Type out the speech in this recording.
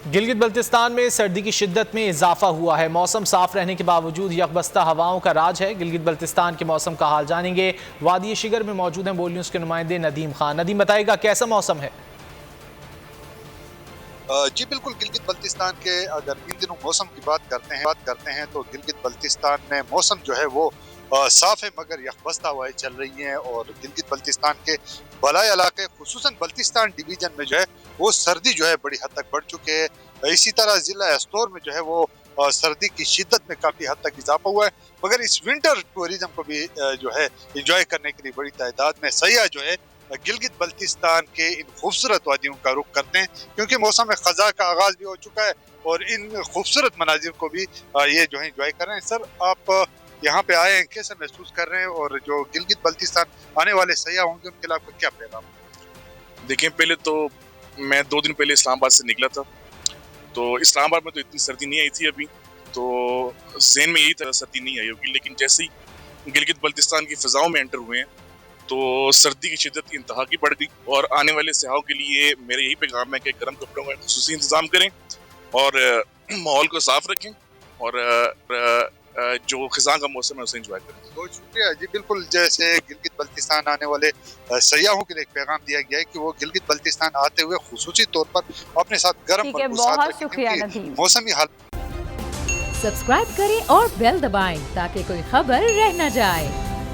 गिलगित बल्तिस्तान में सर्दी की शिद्दत में इजाफा हुआ है। मौसम साफ रहने के बावजूद यकबस्ता हवाओं का राज है। गिलगित बल्तिस्तान के मौसम का हाल जानेंगे। वादी शिगर में मौजूद हैं बोल न्यूज़ के नुमाइंदे नदीम खान। नदीम, बताएगा कैसा मौसम है? जी बिल्कुल, गिलगित बल्तिस्तान के अगर इन दिनों मौसम की बात करते हैं तो गिलगित बल्तिस्तान में मौसम जो है वो साफ है, मगर यकबस्ता हवाएं चल रही हैं और गिलगित बल्तिस्तान के बलाई इलाके खुसूसन बल्तिस्तान डिवीजन में जो है वो सर्दी जो है बड़ी हद तक बढ़ चुके हैं। इसी तरह जिला एस्तोर में जो है वो सर्दी की शिद्दत में काफी हद तक इजाफा हुआ है, मगर इस विंटर टूरिज्म को भी जो है इंजॉय करने के लिए बड़ी तादाद में सयाह जो है गिलगित बल्तिस्तान के इन खूबसूरत वादियों का रुख करते हैं, क्योंकि मौसम खज़ा का आगाज भी हो चुका है और इन खूबसूरत मनाजिर को भी ये जो है इंजॉय कर रहे हैं। सर, आप यहाँ पे आए हैं, कैसे महसूस कर रहे हैं और जो गिलगित बल्तिस्तान आने वाले सयाह होंगे उनके लिए आपका क्या पैगाम? देखिए, पहले तो मैं 2 दिन पहले इस्लामाबाद से निकला था, तो इस्लामाबाद में तो इतनी सर्दी नहीं आई थी अभी, तो ज़हन में यही था सर्दी नहीं आई होगी। लेकिन जैसे ही गिलगित बल्तिस्तान की फ़िज़ाओं में एंटर हुए हैं तो सर्दी की शिद्दत इंतहा की बढ़ गई। और आने वाले सयाहों के लिए मेरा यही पैगाम है कि गर्म कपड़ों का ख़ुसूसी इंतज़ाम करें और माहौल को साफ़ रखें और जो खिज़ां का मौसम है उसे एंजॉय करें। बहुत शुक्रिया जी। बिल्कुल, जैसे गिलगित बल्तिस्तान आने वाले सयाहों के लिए एक पैगाम दिया गया है कि वो गिलगित बल्तिस्तान आते हुए खुसूसी तौर पर अपने साथ गर्म बहुत शुक्रिया नदीम। मौसमी हाल। सब्सक्राइब करें और बेल दबाएं ताकि कोई खबर रह न जाए।